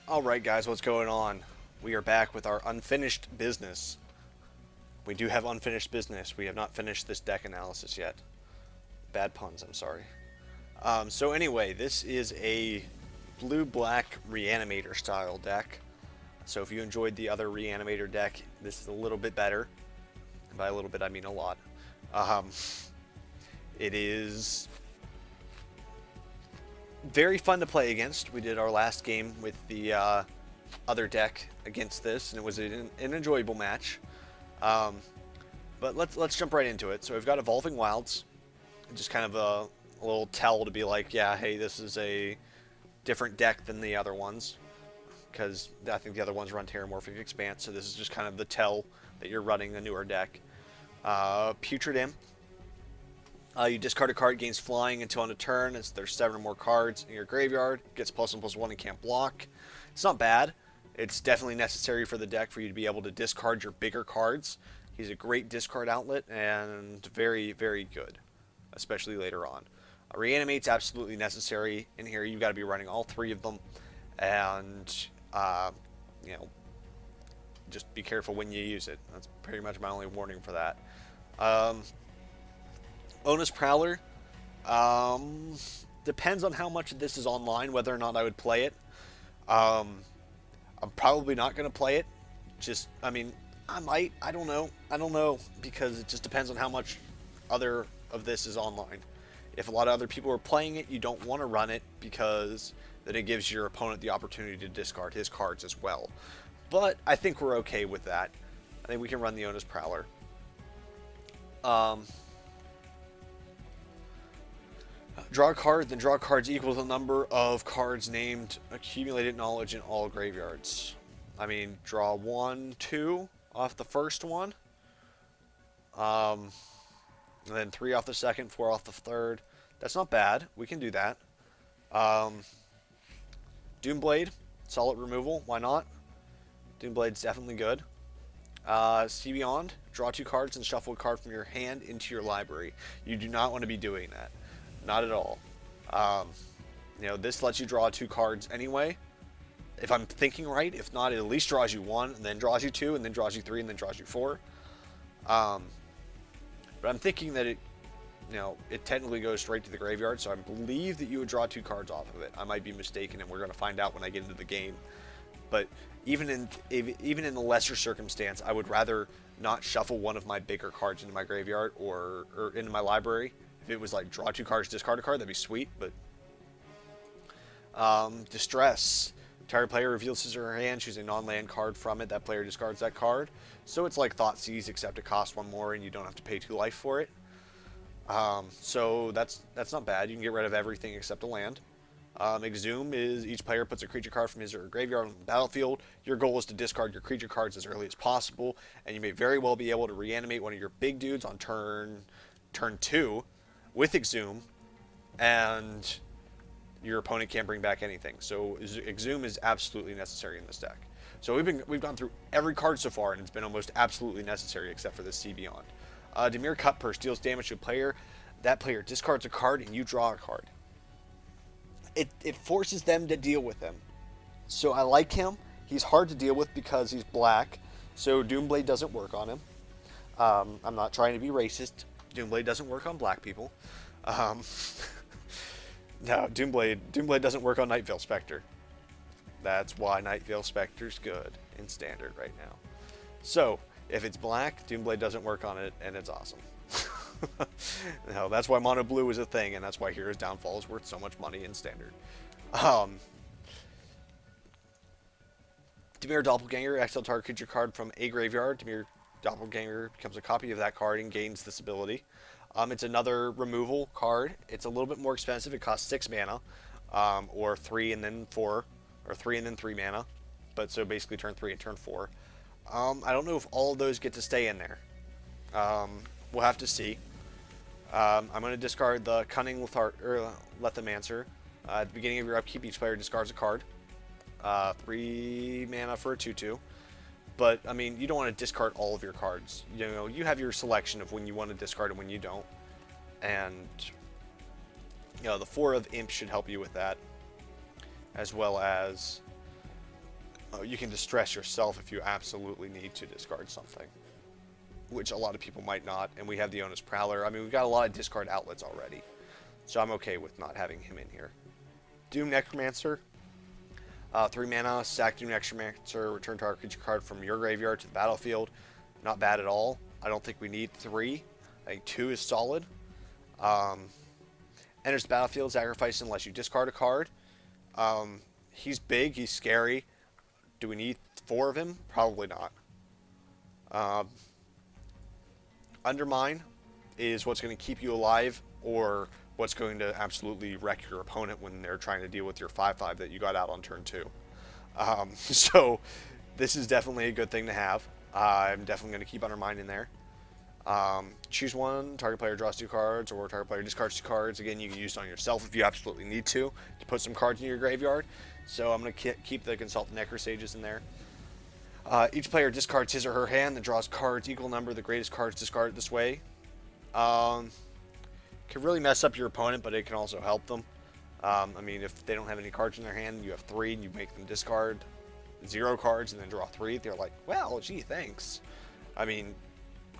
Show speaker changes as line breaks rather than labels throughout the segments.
Alright guys, what's going on? We are back with our unfinished business. We do have unfinished business. We have not finished this deck analysis yet. Bad puns, I'm sorry. So anyway, this is a blue-black Reanimator style deck. So if you enjoyed the other Reanimator deck, this is a little bit better. By a little bit, I mean a lot. Um, it is very fun to play against. We did our last game with the other deck against this, and it was an enjoyable match. But let's jump right into it. So we've got Evolving Wilds, just kind of a little tell to be like, yeah, hey, this is a different deck than the other ones, because I think the other ones run Terramorphic Expanse, so this is just kind of the tell that you're running a newer deck. Putrid Imp. You discard a card, gains flying until on a turn. There's 7 or more cards in your graveyard. Gets +1/+1 and can't block. It's not bad. It's definitely necessary for the deck for you to be able to discard your bigger cards. He's a great discard outlet and very, very good, especially later on. Reanimate's absolutely necessary in here. You've got to be running all 3 of them, and you know, just be careful when you use it. That's pretty much my only warning for that. Onus Prowler. Depends on how much of this is online, whether or not I would play it. I'm probably not going to play it. I mean, I might. I don't know. I don't know, because it just depends on how much other of this is online. If a lot of other people are playing it, you don't want to run it, because then it gives your opponent the opportunity to discard his cards as well. But I think we're okay with that. I think we can run the Onus Prowler. Draw a card, then draw cards equal to the number of cards named accumulated knowledge in all graveyards. I mean, draw 1, 2 off the first one. And then 3 off the second, 4 off the third. That's not bad. We can do that. Doomblade, solid removal. Why not? Doomblade's definitely good. See Beyond, draw 2 cards and shuffle a card from your hand into your library. You do not want to be doing that. Not at all. This lets you draw 2 cards anyway, if I'm thinking right. If not, it at least draws you 1, and then draws you 2, and then draws you 3, and then draws you 4. But I'm thinking that it technically goes straight to the graveyard, so I believe that you would draw 2 cards off of it. I might be mistaken, and we're going to find out when I get into the game. But even in the lesser circumstance, I would rather not shuffle one of my bigger cards into my graveyard or into my library. If it was like draw 2 cards, discard a card, that'd be sweet. But Distress. Target player reveals his or her hand, choose a non-land card from it. That player discards that card. So it's like Thoughtseize, except it costs 1 more, and you don't have to pay 2 life for it. So that's not bad. You can get rid of everything except a land. Exhume is each player puts a creature card from his or her graveyard on the battlefield. Your goal is to discard your creature cards as early as possible, and you may very well be able to reanimate one of your big dudes on turn 2 with Exhume, and your opponent can't bring back anything. So Exhume is absolutely necessary in this deck. So we've gone through every card so far, and it's been almost absolutely necessary except for this See Beyond. Dimir Cutpurse deals damage to a player. That player discards a card, and you draw a card. It forces them to deal with him. So I like him. He's hard to deal with because he's black, so Doomblade doesn't work on him. I'm not trying to be racist. Doomblade doesn't work on black people. No, Doomblade doesn't work on Nightveil Spectre. That's why Nightveil Spectre's good in Standard right now. So, if it's black, Doomblade doesn't work on it, and it's awesome. No, that's why Mono Blue is a thing, and that's why Hero's Downfall is worth so much money in Standard. Dimir Doppelganger, exile target creature card from a graveyard. Dimir Doppelganger becomes a copy of that card and gains this ability. It's another removal card. It's a little bit more expensive. It costs 6 mana, or 3 and then 4, or 3 and then 3 mana. But so basically turn 3 and turn 4. I don't know if all of those get to stay in there. We'll have to see. I'm going to discard the Cunning Lethomancer. At the beginning of your upkeep, each player discards a card. 3 mana for a 2/2. But, I mean, you don't want to discard all of your cards. You have your selection of when you want to discard and when you don't. And, the 4 of Imp should help you with that. As well as You can distress yourself if you absolutely need to discard something, which a lot of people might not. And we have the Onus Prowler. I mean, we've got a lot of discard outlets already, so I'm okay with not having him in here. Doom Necromancer. 3 mana, sack Doom Necromancer, return target creature card from your graveyard to the battlefield. Not bad at all. I don't think we need 3. I think 2 is solid. Enters the battlefield, sacrifice unless you discard a card. He's big, he's scary. Do we need 4 of him? Probably not. Undermine is what's going to keep you alive, or what's going to absolutely wreck your opponent when they're trying to deal with your 5/5 that you got out on turn 2. So this is definitely a good thing to have. I'm definitely going to keep Undermine in there. Choose one, target player draws 2 cards, or target player discards 2 cards. Again, you can use it on yourself if you absolutely need to put some cards in your graveyard. So I'm going to keep the Consultant Necrosages in there. Each player discards his or her hand and draws cards equal number of the greatest cards discarded this way. Can really mess up your opponent, but it can also help them. I mean, if they don't have any cards in their hand, you have 3, and you make them discard 0 cards and then draw 3. They're like, well, gee, thanks. I mean,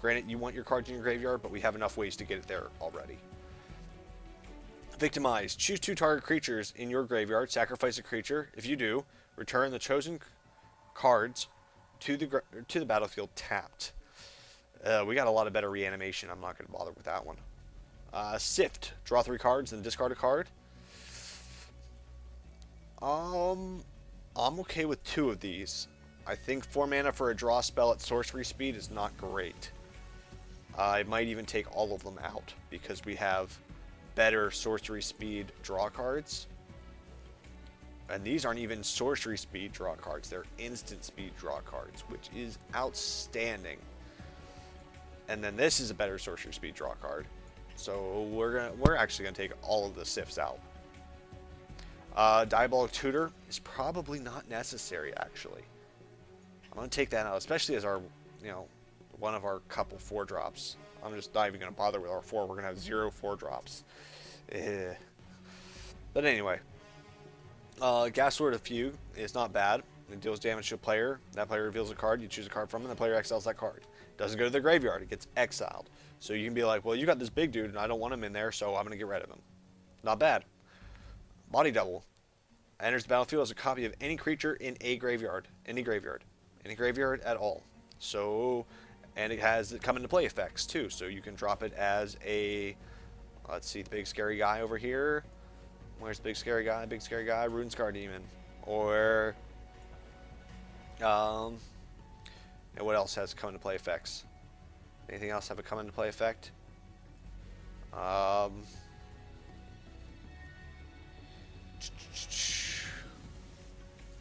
granted, you want your cards in your graveyard, but we have enough ways to get it there already. Victimize. Choose 2 target creatures in your graveyard. Sacrifice a creature. If you do, return the chosen cards to the battlefield tapped. We got a lot of better reanimation. I'm not going to bother with that one. Sift. Draw 3 cards and discard a card. I'm okay with 2 of these. I think 4 mana for a draw spell at sorcery speed is not great. I might even take all of them out because we have better sorcery speed draw cards. And these aren't even sorcery speed draw cards. They're instant speed draw cards, which is outstanding. And then this is a better sorcery speed draw card. So we're actually gonna take all of the Sifts out. Diabolic Tutor is probably not necessary, actually. I'm gonna take that out, especially as our, one of our couple 4-drops. I'm just not even gonna bother with our 4. We're gonna have 0 4-drops. But anyway, Gasword of Fugue is not bad. It deals damage to a player. That player reveals a card. You choose a card from it. And the player exiles that card. Doesn't go to the graveyard. It gets exiled. So you can be like, well, you got this big dude, and I don't want him in there, so I'm going to get rid of him. Not bad. Body Double. Enters the battlefield as a copy of any creature in a graveyard. Any graveyard. Any graveyard at all. So, and it has come into play effects, too. So you can drop it as a, let's see, the big scary guy over here. Where's the big scary guy? Big scary guy, Runescar Demon. Or, and what else has come into play effects? Anything else have a come into play effect?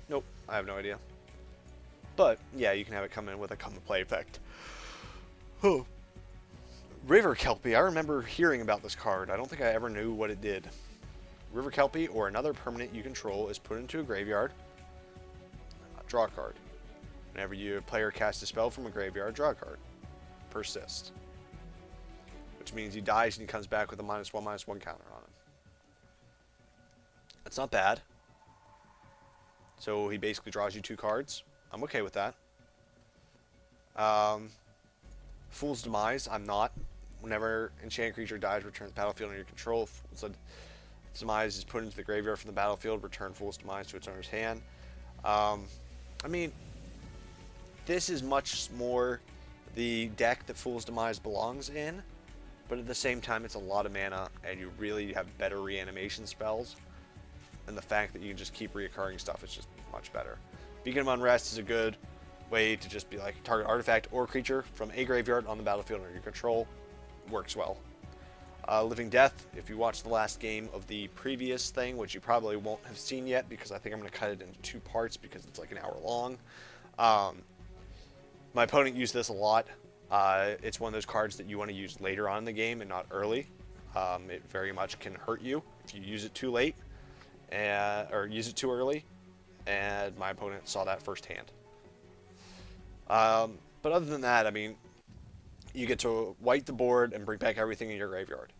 Nope, I have no idea. But, yeah, you can have it come in with a come into play effect. Oh. River Kelpie, I remember hearing about this card. I don't think I ever knew what it did. River Kelpie, or another permanent you control, is put into a graveyard. Draw a card. Whenever your player casts a spell from a graveyard, draw a card. Persist. Which means he dies and he comes back with a -1/-1 counter on him. That's not bad. So he basically draws you 2 cards. I'm okay with that. Fool's Demise, I'm not. Whenever enchanted creature dies, return the battlefield under your control. Fool's Demise is put into the graveyard from the battlefield. Return Fool's Demise to its owner's hand. I mean, this is much more the deck that Fool's Demise belongs in, but at the same time, it's a lot of mana, and you really have better reanimation spells. And the fact that you can just keep reoccurring stuff is just much better. Beacon of Unrest is a good way to just be like, target artifact or creature from a graveyard on the battlefield under your control. Works well. Living Death, if you watched the last game of the previous thing, which you probably won't have seen yet because I think I'm going to cut it into 2 parts because it's like an hour long. My opponent used this a lot. It's one of those cards that you want to use later on in the game and not early. It very much can hurt you if you use it too late or use it too early, and my opponent saw that firsthand. But other than that, I mean, you get to wipe the board and bring back everything in your graveyard.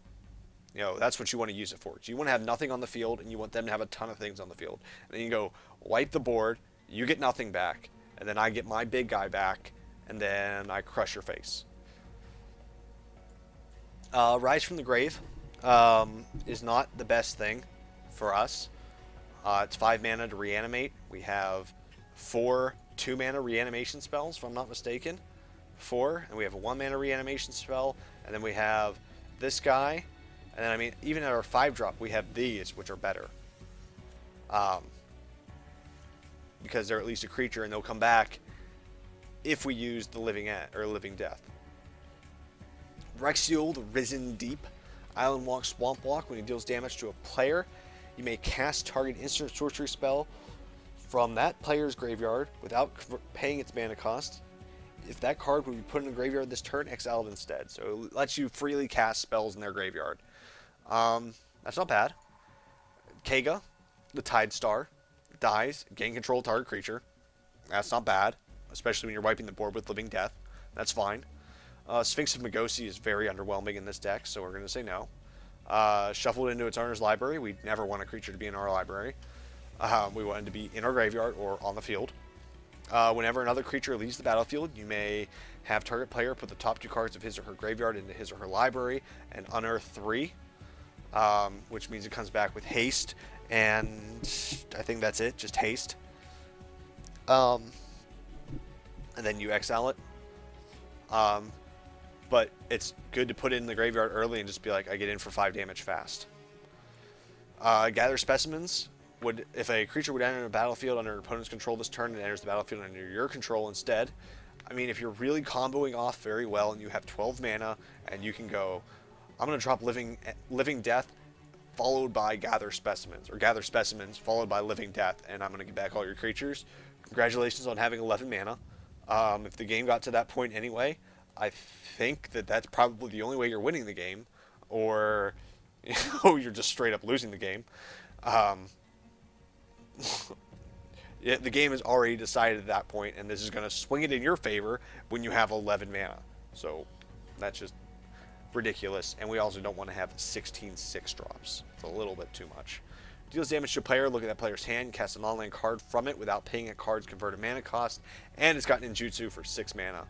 That's what you want to use it for. So you want to have nothing on the field, and you want them to have a ton of things on the field. And then you go wipe the board, You get nothing back, and then I get my big guy back, and then I crush your face. Rise from the Grave is not the best thing for us. It's 5 mana to reanimate. We have 4 2-mana reanimation spells, if I'm not mistaken. 4, and we have a 1-mana reanimation spell, and then we have this guy, and then, I mean, even at our 5-drop, we have these, which are better. Because they're at least a creature, and they'll come back if we use the Living Death. Rexiel, the Risen Deep. Island Walk, Swamp Walk. When he deals damage to a player, you may cast target instant sorcery spell from that player's graveyard without paying its mana cost. If that card would be put in the graveyard this turn, exile it instead. So it lets you freely cast spells in their graveyard. That's not bad. Kega, the Tide Star, dies, gain control of target creature. That's not bad, especially when you're wiping the board with Living Death. That's fine. Sphinx of Magosi is very underwhelming in this deck, so we're going to say no. Shuffled into its owner's library. We never want a creature to be in our library. We want it to be in our graveyard or on the field. Whenever another creature leaves the battlefield, you may have target player put the top 2 cards of his or her graveyard into his or her library and unearth 3, which means it comes back with haste, and I think that's it, just haste. And then you exile it. But it's good to put it in the graveyard early and just be like, I get in for 5 damage fast. Gather Specimens. If a creature would enter a battlefield under an opponent's control this turn and enters the battlefield under your control instead, I mean, if you're really comboing off very well and you have 12 mana and you can go, I'm going to drop Living Death followed by Gather Specimens, or Gather Specimens followed by Living Death, and I'm going to get back all your creatures. Congratulations on having 11 mana. If the game got to that point anyway, I think that's probably the only way you're winning the game, or you're just straight up losing the game. The game is already decided at that point, and this is going to swing it in your favor when you have 11 mana. So that's just ridiculous, and we also don't want to have 16 6-drops. It's a little bit too much. Deals damage to a player, look at that player's hand, cast a non-land card from it without paying a card's converted mana cost, and it's got ninjutsu for 6 mana.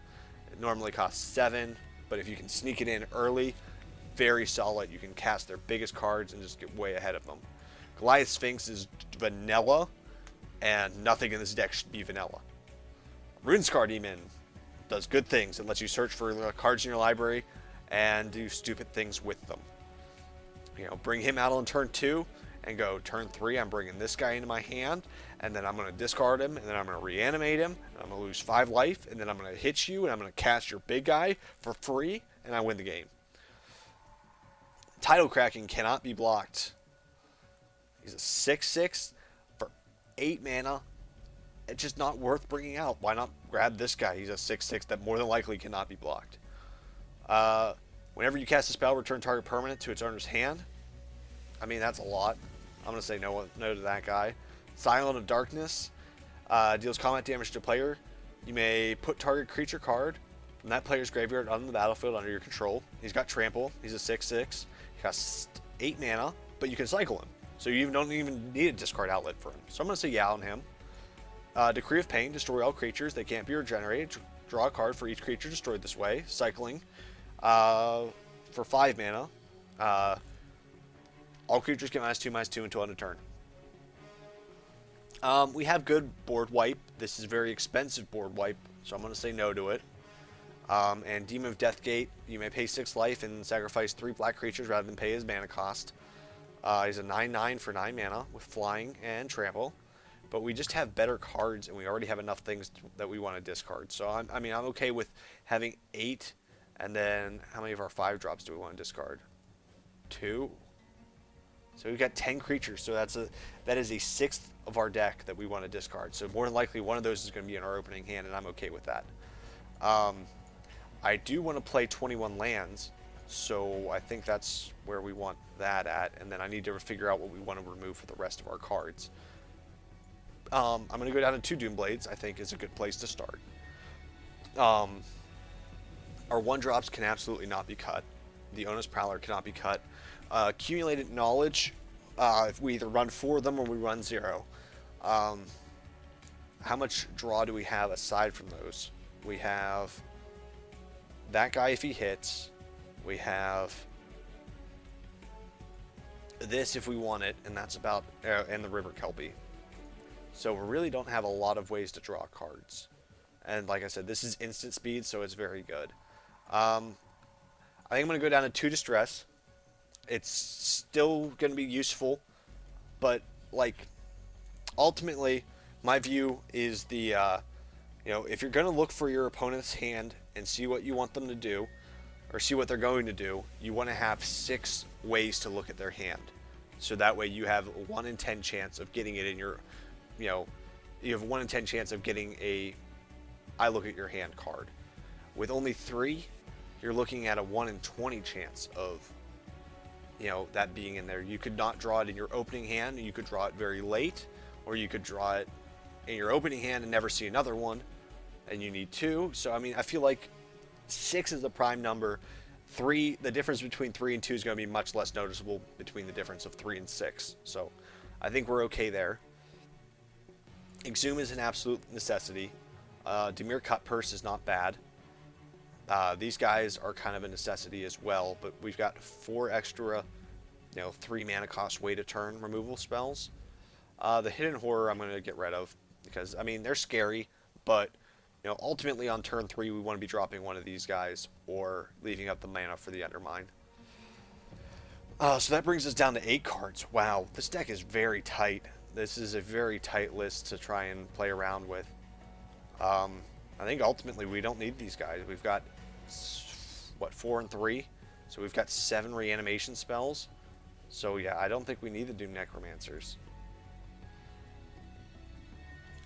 It normally costs 7, but if you can sneak it in early, very solid. You can cast their biggest cards and just get way ahead of them. Goliath Sphinx is vanilla, and nothing in this deck should be vanilla. Runescar Demon does good things. It lets you search for cards in your library and do stupid things with them. Bring him out on turn 2 and go, turn 3, I'm bringing this guy into my hand, and then I'm going to discard him, and then I'm going to reanimate him, and I'm going to lose 5 life, and then I'm going to hit you, and I'm going to cast your big guy for free, and I win the game. Tidal Kraken cannot be blocked. He's a 6/6 for 8 mana. It's just not worth bringing out. Why not grab this guy? He's a 6/6 that more than likely cannot be blocked. Whenever you cast a spell, return target permanent to its owner's hand. I mean, that's a lot. I'm going to say no to that guy. Silent of Darkness deals combat damage to a player. You may put target creature card from that player's graveyard on the battlefield under your control. He's got Trample. He's a 6/6. He costs 8 mana, but you can cycle him. So you don't even need a discard outlet for him. So I'm going to say yeah on him. Decree of Pain, destroy all creatures. They can't be regenerated. Draw a card for each creature destroyed this way. Cycling. For 5 mana. All creatures get -2/2 until end of turn. We have good board wipe. This is a very expensive board wipe, so I'm going to say no to it. And Demon of Deathgate, you may pay 6 life and sacrifice 3 black creatures rather than pay his mana cost. He's a 9/9 for 9 mana with flying and trample. But we just have better cards, and we already have enough things that we want to discard. So, I'm okay with having 8, and then how many of our 5-drops do we want to discard? 2. So we've got 10 creatures, so that is a 1/6 of our deck that we want to discard. So more than likely, one of those is going to be in our opening hand, and I'm okay with that. I do want to play 21 lands, so I think that's where we want that at, and then I need to figure out what we want to remove for the rest of our cards. I'm going to go down to 2 Doomblades, I think is a good place to start. Our 1-drops can absolutely not be cut. The Onus Prowler cannot be cut. Accumulated Knowledge, if we either run 4 of them or we run 0. how much draw do we have aside from those? We have that guy if he hits. We have this if we want it, and that's about, and the River Kelpie. So we really don't have a lot of ways to draw cards. And like I said, this is instant speed, so it's very good. I think I'm going to go down to 2 Distress. It's still going to be useful, but like ultimately, my view is if you're going to look for your opponent's hand and see what you want them to do, or see what they're going to do, you want to have 6 ways to look at their hand. So that way you have a 1 in 10 chance of getting it in your, you have a 1 in 10 chance of getting a I look at your hand card. With only 3, you're looking at a 1 in 20 chance of, that being in there. You could not draw it in your opening hand, you could draw it very late, or you could draw it in your opening hand and never see another one, and you need 2. So, I mean, I feel like 6 is the prime number. 3, the difference between 3 and 2 is going to be much less noticeable between the difference of 3 and 6. So, I think we're okay there. Exhume is an absolute necessity. Dimir Cutpurse is not bad. These guys are kind of a necessity as well, but we've got 4 extra, 3 mana cost way to turn removal spells. The Hidden Horror I'm going to get rid of because, I mean, they're scary, but, ultimately on turn 3 we want to be dropping one of these guys or leaving up the mana for the Undermine. So that brings us down to 8 cards. Wow, this deck is very tight. This is a very tight list to try and play around with. I think ultimately we don't need these guys. We've got, 4 and 3? So we've got 7 reanimation spells. So yeah, I don't think we need the Doom Necromancers.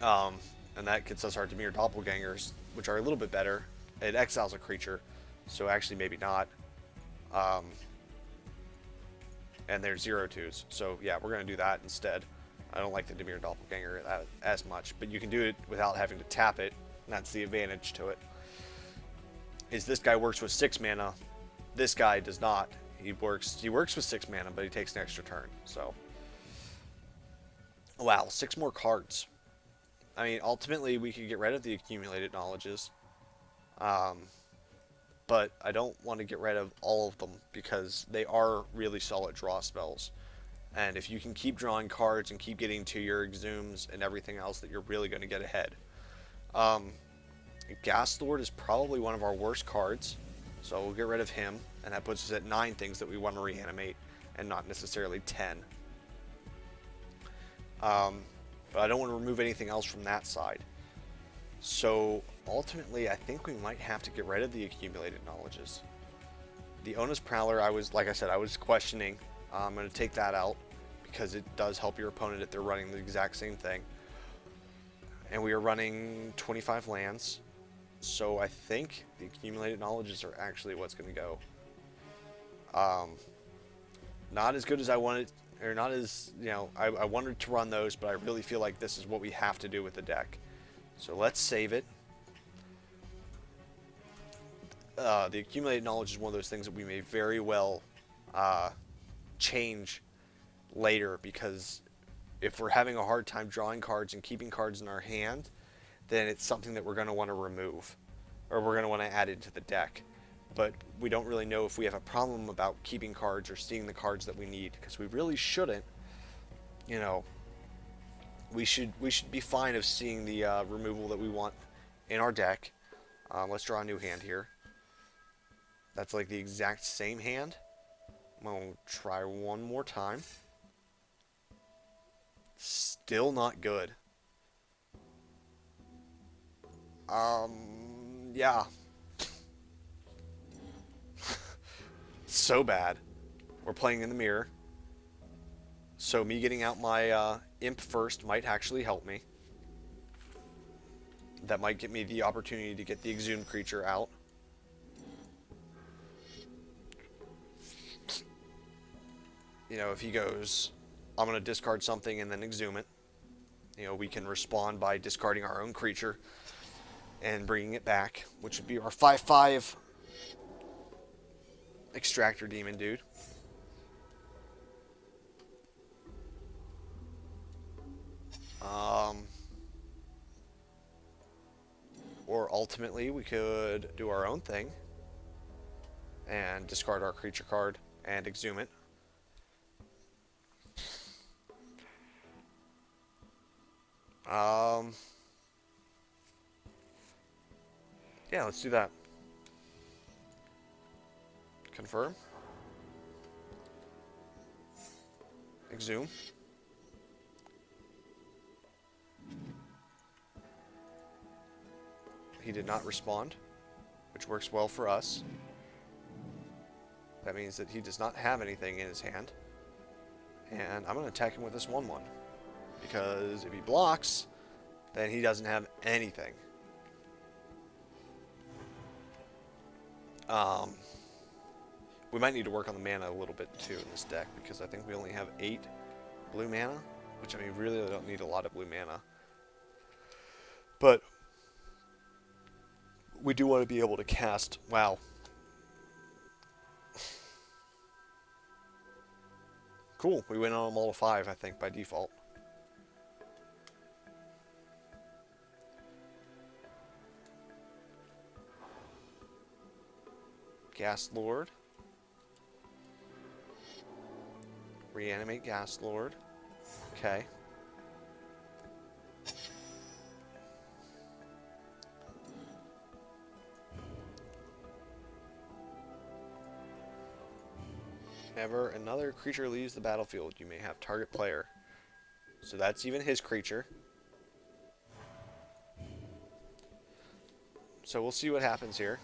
And that gets us our Dimir Doppelgangers, which are a little bit better. It exiles a creature, so actually maybe not. And they're 0/2s, so yeah, we're going to do that instead. I don't like the Dimir Doppelganger as much, but you can do it without having to tap it, and that's the advantage to it. Is this guy works with 6 mana, this guy does not. He works with 6 mana, but he takes an extra turn, so. Wow, 6 more cards. I mean, ultimately we could get rid of the accumulated knowledges, but I don't want to get rid of all of them because they are really solid draw spells. And if you can keep drawing cards and keep getting to your exhumes and everything else, that you're really going to get ahead. Ghast Lord is probably one of our worst cards, so we'll get rid of him, and that puts us at 9 things that we want to reanimate, and not necessarily 10. But I don't want to remove anything else from that side. So ultimately, I think we might have to get rid of the accumulated knowledges. The Ona's Prowler, like I said, I was questioning. I'm going to take that out because it does help your opponent if they're running the exact same thing. And we are running 25 lands. So I think the accumulated knowledges are actually what's going to go. Not as good as I wanted, or not as, I wanted to run those, but I really feel like this is what we have to do with the deck. So let's save it. The accumulated knowledge is one of those things that we may very well change later, because if we're having a hard time drawing cards and keeping cards in our hand, then it's something that we're going to want to remove, or we're going to want to add into the deck. But we don't really know if we have a problem about keeping cards or seeing the cards that we need, because we really shouldn't. We should be fine of seeing the removal that we want in our deck. Let's draw a new hand here. That's like the exact same hand. I'm going to try one more time. Still not good. Yeah. So bad. We're playing in the mirror. So me getting out my imp first might actually help me. That might get me the opportunity to get the exhumed creature out. If he goes, I'm going to discard something and then exhume it. We can respond by discarding our own creature and bringing it back, which would be our 5/5 Extractor Demon dude. Or ultimately, we could do our own thing and discard our creature card and exhume it. Yeah, let's do that. Confirm. Exhume. He did not respond, which works well for us. That means that he does not have anything in his hand. And I'm going to attack him with this 1/1. Because if he blocks, then he doesn't have anything. We might need to work on the mana a little bit too in this deck, because I think we only have 8 blue mana, which I mean, really don't need a lot of blue mana. But we do want to be able to cast, wow. Cool, we went on them all to 5, I think, by default. Ghast Lord. Reanimate Ghast Lord. Okay. Whenever another creature leaves the battlefield, you may have target player. So that's even his creature. So we'll see what happens here.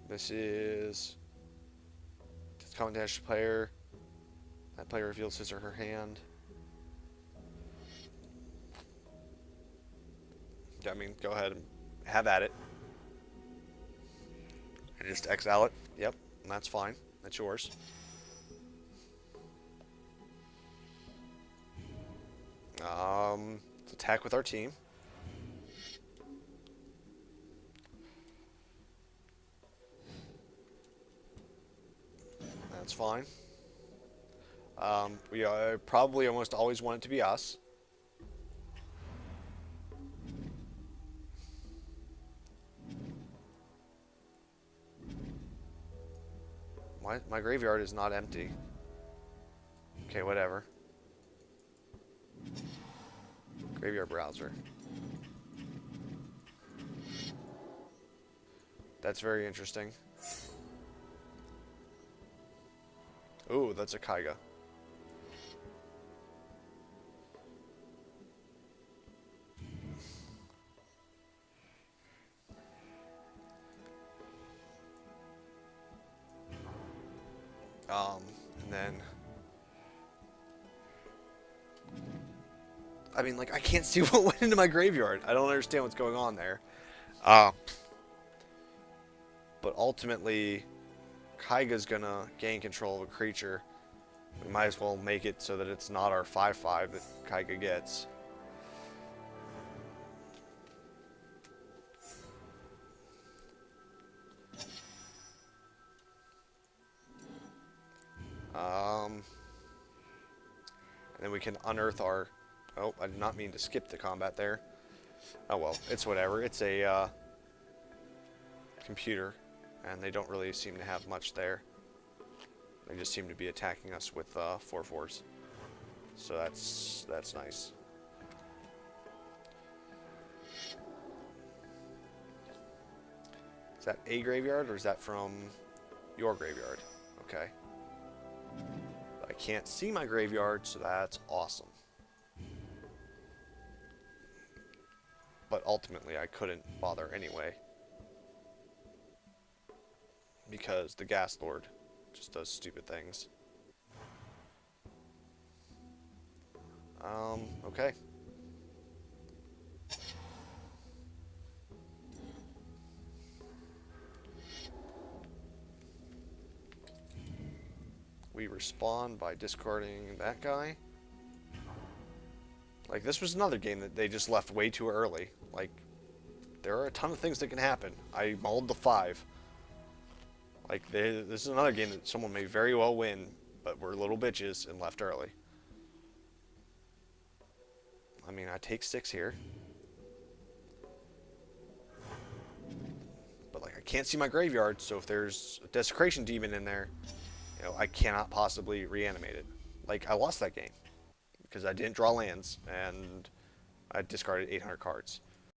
This is common dash player. That player reveals his or her hand. I mean, go ahead and have at it. And just exile it. Yep, that's fine. That's yours. Let's attack with our team. That's fine. We probably almost always want it to be us. My graveyard is not empty. Okay, whatever. Graveyard browser. That's very interesting. Ooh, that's a Kaiga. And then I mean, like, I can't see what went into my graveyard. I don't understand what's going on there. But ultimately, Kaiga's gonna gain control of a creature. We might as well make it so that it's not our 5/5 that Kaiga gets. And then we can unearth our... Oh, I did not mean to skip the combat there. Oh well, it's whatever. It's a computer, and they don't really seem to have much there. They just seem to be attacking us with 4/4s. So that's nice. Is that a graveyard, or is that from your graveyard? Okay. I can't see my graveyard, so that's awesome. But ultimately, I couldn't bother anyway. Because the Ghast Lord just does stupid things. Okay. We respond by discarding that guy. Like, this was another game that they just left way too early. Like, there are a ton of things that can happen. I mauled the 5. Like, this is another game that someone may very well win, but we're little bitches and left early. I mean, I take 6 here. But, like, I can't see my graveyard, so if there's a Desecration Demon in there, you know, I cannot possibly reanimate it. Like, I lost that game because I didn't draw lands, and I discarded 800 cards.